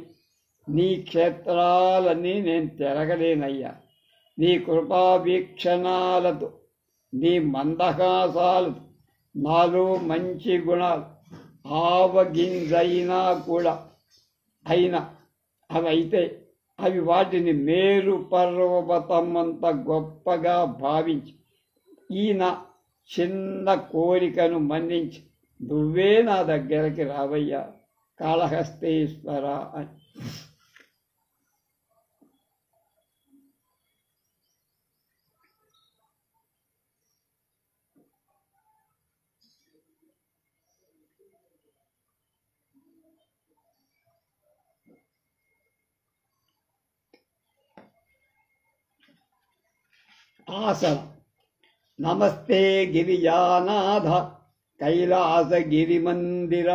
నీ క్షేత్రాలన్నీ నేను తిరగలేనయ్యా. నీ కృపా వీక్షణాలతో, నీ మందహాసాలతో నాలో మంచి గుణాలు ఆవగింజైనా కూడా అవి వాటిని మేరు పర్వతమంత గొప్పగా భావించి ఈయన చిన్న కోరికను మన్నించి నువ్వే నా దగ్గరికి రావయ్యా కాళహస్తీశ్వర అని. ఆసన. నమస్తే గిరిజానాథ కైలాసగిరిమందిర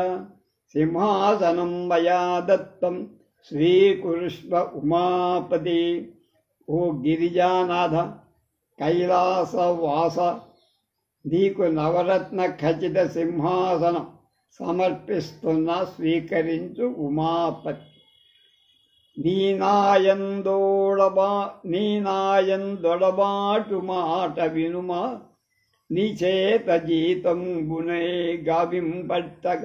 సింహాసనం మయా దత్తం స్వీకృష్ణ ఉమాపతి. ఓ గిరిజానాథ కైలాసవాస, నీకు నవరత్న ఖచ్చిత సింహాసనం సమర్పిస్తున్న స్వీకరించు ఉమాపతి. నీనాయందొడబాటు మాట వినుమా, నీ చేత జీతంబునే గావింబట్టగ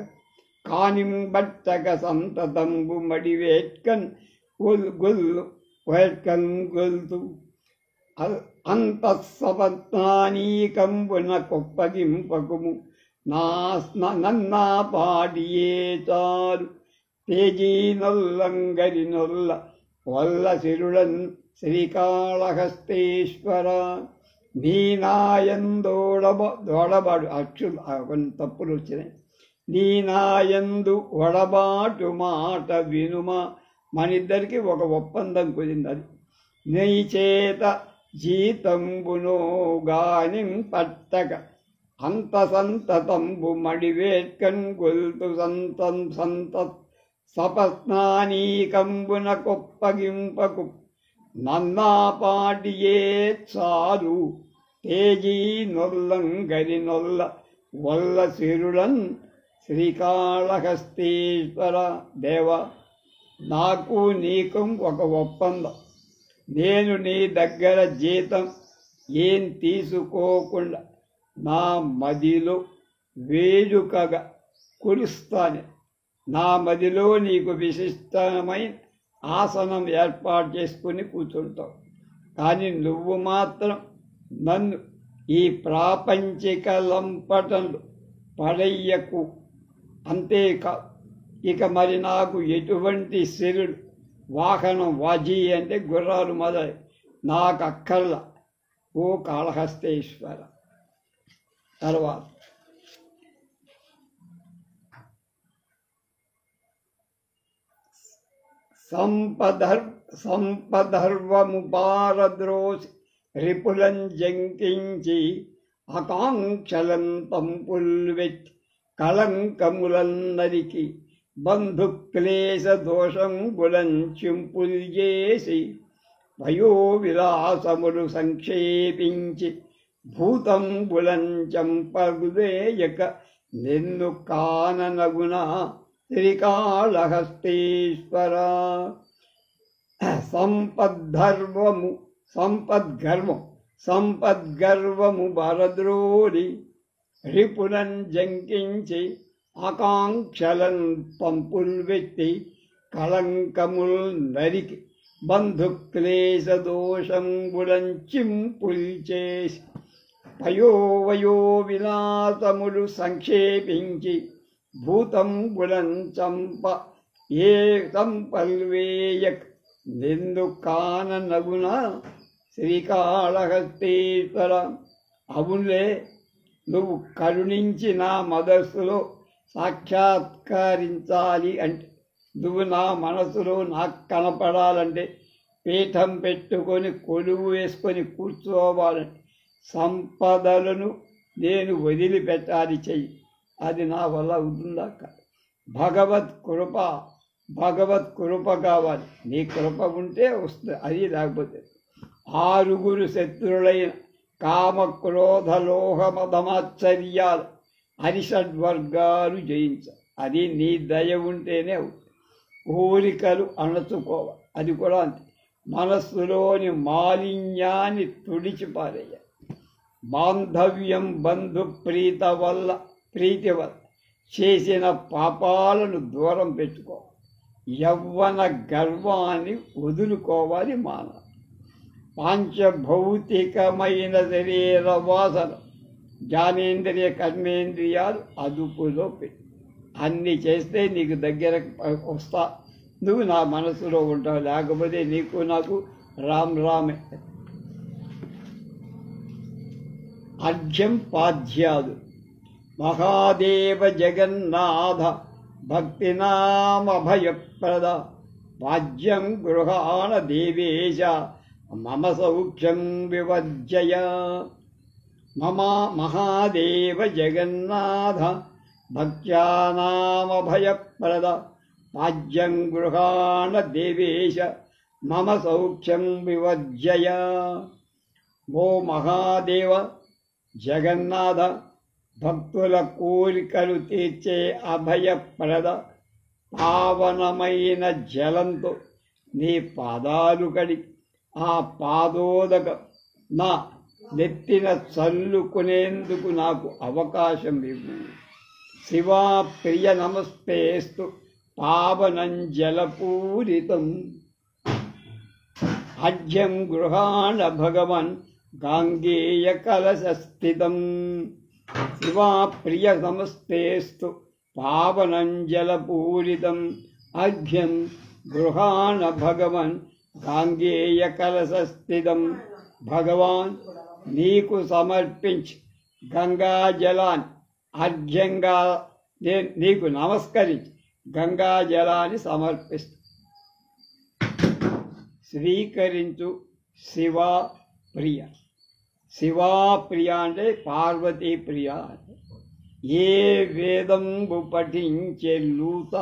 కానింబట్టగ సంతతంబు మడివేట్కన్ గొల్తు అంతఃసపత్నానీకంబున కొప్పగింపకుము నన్నా పాడియే చాలు తేజీనొల్లంగరి నొల్ల వల్ల సిరుళన్ శ్రీకాళహస్తీశ్వర. నీనాయందోడబాడు కొన్ని తప్పులు వచ్చినాయి. నీనాయందు ఒడబాటు మాట వినుమా, మనిద్దరికి ఒక ఒప్పందం కుదిరింది. అది నీ చేత జీతంబునో గాని పట్టక అంత సంతతంబు మడివేట్కన్ గొల్తు సంత సపస్నానీకంబున కొప్పగింపకు నన్నాపాటియే చాలు తేజీ నొల్లంగరి నొల్ల వల్ల సిరుళన్ శ్రీకాళహస్తీశ్వర దేవ, నాకు నీకు ఒక ఒప్పందం. నేను నీ దగ్గర జీతం ఏం తీసుకోకుండా నా మదిలో వేడుకగా కురుస్తాను. నా మదిలో నీకు విశిష్టమైన ఆసనం ఏర్పాటు చేసుకుని కూర్చుంటావు. కానీ నువ్వు మాత్రం నన్ను ఈ ప్రాపంచిక లంపటంలో పడయ్యకు. అంతేకాదు, ఇక మరి నాకు ఎటువంటి శిరుడు, వాహనం, వాజీ అంటే గుర్రాలు మొదలై నాకు అక్కర్లా ఓ కాళహస్తేశ్వర. తర్వాత సంపదర్వముపారద్రోసి రిపులం జంకించి ఆకాంక్షలం తంపుల్వెట్టి కళంకములన్నరికి బంధుక్లేశ దోషం గులంచింపుల్ చేసి వయోవిలాసములు సంక్షేపించి భూతం బులంచంపగుదేయక నిన్ను కాననగుణ శ్రీకాళహస్తీశ్వర. సంపద్గర్వము బరద్రోడి రిపులం జంకించి ఆకాంక్షలను పంపుల్ వెట్టి కళంకముల్ నరికి బంధుక్లేశ దోషంబులంచింపుల్ చేసి పయోవయో విలాసములు సంక్షేపించి భూతంబులం చంప ఏ సంపల్వేయక నిందు కాననగుణ శ్రీకాళహస్తీశ్వర. అవునులే, నువ్వు కరుణించి నా మనస్సులో సాక్షాత్కరించాలి అంటే, నువ్వు నా మనసులో నాకు కనపడాలంటే, పీఠం పెట్టుకొని కొలువు వేసుకొని కూర్చోవాలంటే, సంపదలను నేను వదిలిపెట్టాలి చెయ్యి. అది నా వల్ల అవుతుందా? భగవత్ కృప కావాలి. నీ కృప ఉంటే వస్తుంది, అది లేకపోతే. ఆరుగురు శత్రులైన కామ క్రోధ లోహ మదమాశ్చర్యాలు అరిషడ్వర్గాలు జయించ, అది నీ దయ ఉంటేనే అవుతుంది. కోరికలు అణచుకోవాలి, అది కూడా అంతే. మనస్సులోని మాలిన్యాన్ని తుడిచిపారేయాలి. బాంధవ్యం బంధు ప్రీతి వల్ల చేసిన పాపాలను దూరం పెట్టుకోవాలి. యవ్వన గర్వాన్ని వదులుకోవాలి. మానవ పాంచభౌతికమైన శరీర వాసన, జ్ఞానేంద్రియ కర్మేంద్రియాలు అదుపులో పెట్టి అన్నీ చేస్తే నీకు దగ్గరకు వస్తా. నువ్వు నా మనసులో ఉంటావు, లేకపోతే నీకు నాకు రామే. అర్ఘ్యం పాద్యాదు మహాదేవ జగన్నాథ భక్తినామభయప్రద పాద్యం గృహాణ దేవేశ మమ సౌఖ్యం వివర్జయ. మమ మహాదేవ జగన్నాథ భక్త్యానామభయప్రద పాద్యం గృహాణ దేవేశ మమ సౌఖ్యం వివర్జయ. ఓ మహాదేవ జగన్నాథ, భక్తుల కోరికలు తీర్చే అభయప్రద పావనమైన జలంతో నీ పాదాలు కడిగి ఆ పాదోదక నా నెత్తిన చల్లుకునేందుకు నాకు అవకాశం ఇవ్వు. శివా ప్రియ నమస్తేస్తు పావనం జలపూరితం అర్ఘ్యం గృహాణ భగవన్ గాంగేయ కలశస్థితం. శివా ప్రియ నమస్తేస్తు పావనం జలపూరితం అర్ఘ్యం గృహాణ భగవన్ గాంగేయ కలశస్థితం. భగవాన్, నీకు సమర్పించి గంగా జలాన్ని అర్ఘ్యంగా నీకు నమస్కరించి గంగా జలాన్ని సమర్పిస్తూ స్వీకరించు. శివా ప్రియ. శివా ప్రియ అంటే పార్వతీ ప్రియ. ఏ వేదంబు పఠించే లూత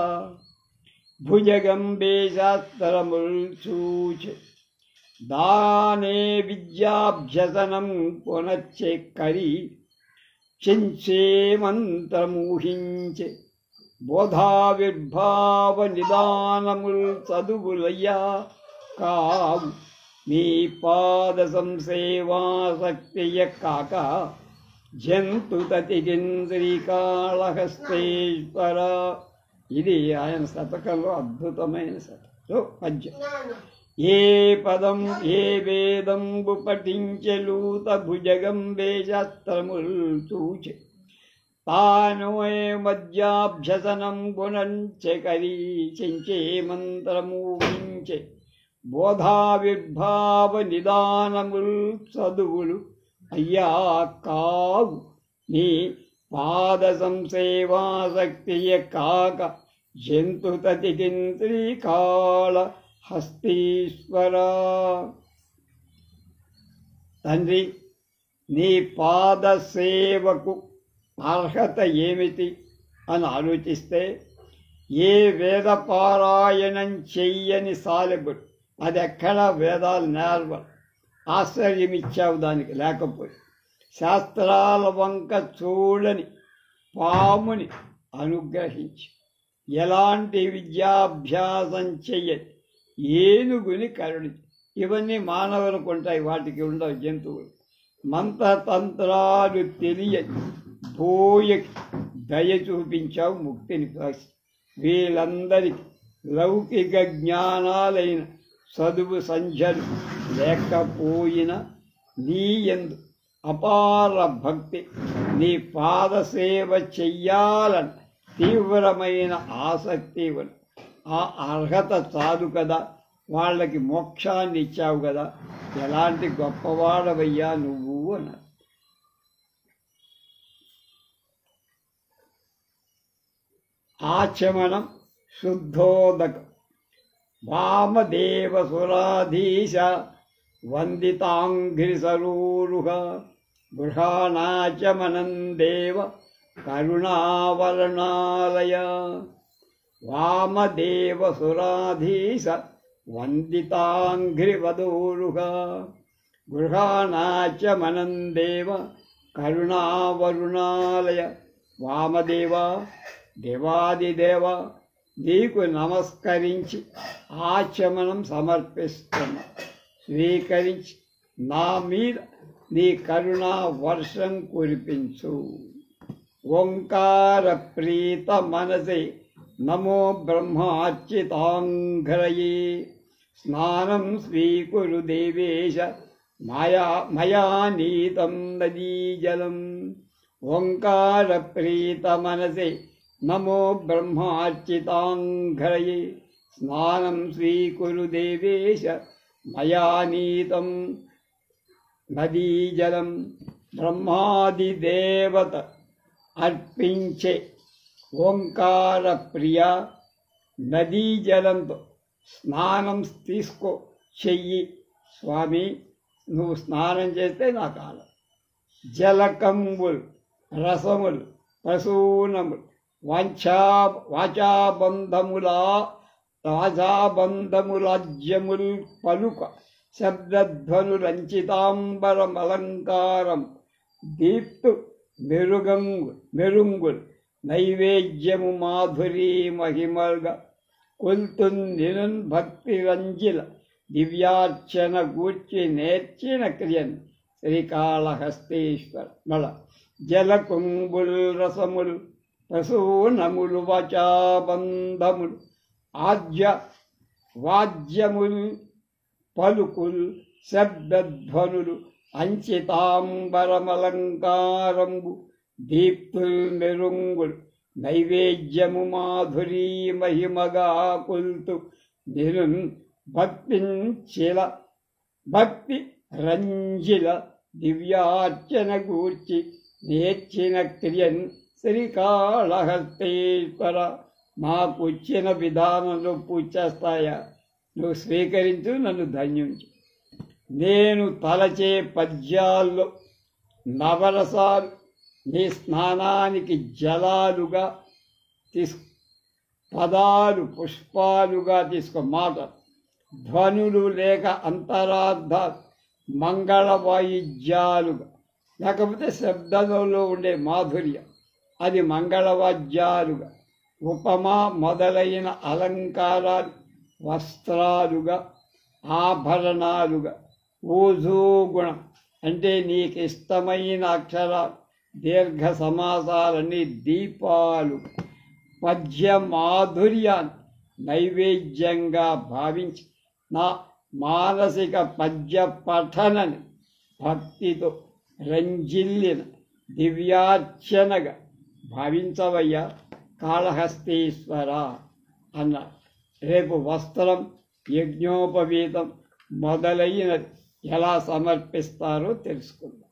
భుజగంబే శాస్త్రముల్ సూచి దానే విద్యాభ్యసనం పునచ్చే కరి చించే మంత్రమూహించే బోధావిర్భావ నిదానముల్ చదువులయ్యా కావు నీ పాద సంసేవాసక్తియ కాక జంతుతతికిన్ శ్రీకాళహస్తేశ్వర. ఇది ఆయన శతకంలో అద్భుతమైన శతకం పద్యం. ఏ పదం ఏ వేదంబు పఠించెలూత భుజగంబే శాస్త్రముల్ చూచె తాను మధ్యాభ్యసనం గుణంచె కరీచించే మంత్రమూగించె బోధావిర్భావ నిదానముల్ చదువులు అయ్యా కావు నీ పాద సంసేవాసక్తియ కాక జంతుతతికిన్ శ్రీకాళ హస్తీశ్వర. తండ్రి, నీ పాద సేవకు అర్హత ఏమిటి అని ఆలోచిస్తే, ఏ వేద పారాయణం చెయ్యని సాలెబుడు అది ఎక్కడ వేదాలు నేర్వరు. ఆశ్చర్యమిచ్చావు దానికి. లేకపోయి శాస్త్రాల వంక చూడని పాముని అనుగ్రహించి ఎలాంటి విద్యాభ్యాసం చెయ్యని ఏనుగుని కరుణించి. ఇవన్నీ మానవులకు ఉంటాయి, వాటికి ఉండవు జంతువులు. మంత్రతంత్రాలు తెలియని బోయకి దయ చూపించావు, ముక్తిని కాసి. వీళ్ళందరికీ లౌకిక జ్ఞానాలైన చదువు సంధ్యలు లేకపోయినా నీ యందు అపార భక్తి, నీ పాదసేవ చెయ్యాలని తీవ్రమైన ఆసక్తి ఇవ్వను. ఆ అర్హత చాలు కదా, వాళ్ళకి మోక్షాన్ని ఇచ్చావు కదా. ఎలాంటి గొప్పవాడవయ్యా నువ్వు అన్నారు. ఆచమనం శుద్ధోదకం. వామదేవసురాధీశ వందితాంఘ్రిసరూరుహ గృహాణాచమనం దేవ కరుణావరణాలయ. వామదేవసురాధీశ వందితాంఘ్రివధూరుహ గృహాణాచమనం దేవ కరుణావరుణాలయ. వామదేవ, దేవాదిదేవ, నీకు నమస్కరించి ఆచమనం సమర్పిస్తున్నా. స్వీకరించి నా మీద నీ కరుణా వర్షం కురిపించు. ఓంకార ప్రీత మనసే నమో బ్రహ్మార్చితాంఘ్రయే. స్నానం స్వీకురు దేవేశ మయా నీతం నదీజలం. ఓంకార ప్రీత మనసే నమో బ్రహ్మార్చితాంఘ్రయే. స్నానం స్వీకురు దేవేశ మయా నీతం నదీజలం. బ్రహ్మాదిదేవత అర్పించే ఓంకార ప్రియ నదీజలంతో స్నానం తీసుకో, చెయ్యి స్వామి. నువ్వు స్నానం చేస్తే నా కాలం. జలకంబులు, రసములు, ప్రసూనములు, వాచాబంధములాజ్యముల్ పలుక శబ్దధ్వనులంచితాంబరమలంకారం దీప్తు మెరుంగుల్ నైవేద్యము మాధురీ మహిమల్గా కొల్తున్ నిరన్ భక్తి రంజిల దివ్యార్చన గూర్చి నేర్చిన క్రియన్ శ్రీకాళహస్తీశ్వర. మళ్ళ జలకుంబుల్, రసములు, ప్రసూనములు, వాచాబంధములు, వాద్యములు, పలుకులు, శబ్దధ్వనులు, అంచితాంబరమలంకారంబు దీప్తుల్ మెరుంగులు నైవేద్యము మాధురీ మహిమగా కొల్తు నిరున్ భక్తి రంజిల దివ్యార్చన గూర్చి నేర్చిన క్రియన్ శ్రీకాళహస్తీశ్వర. మాకు ఇచ్చిన విధానంలో పూజ చేస్తాయా? నువ్వు స్వీకరించు, నన్ను ధన్యుంచు. నేను తలచే పద్యాల్లో నవరసాలు నీ స్నానానికి జలాలుగా తీసుకో, పదాలు పుష్పాలుగా తీసుకో. మాట ధ్వనులు లేక అంతరార్థాలు మంగళ వాయిద్యాలుగా, లేకపోతే శబ్దంలో ఉండే మాధుర్యం అది మంగళవాద్యాలుగా, ఉపమా మొదలైన అలంకారాలు వస్త్రాలుగా, ఆభరణాలుగా, ఊజూగుణం అంటే నీకు ఇష్టమైన అక్షరాలు, దీర్ఘ సమాసాలని దీపాలు, పద్య మాధుర్యాన్ని నైవేద్యంగా భావించి నా మానసిక పద్య పఠనని భక్తితో రంజిల్లిన దివ్యార్చనగా భావించవయ్యా కాళహస్తీశ్వర అన్నారు. రేపు వస్త్రం, యజ్ఞోపవీతం మొదలైనది ఎలా సమర్పిస్తారో తెలుసుకుందాం.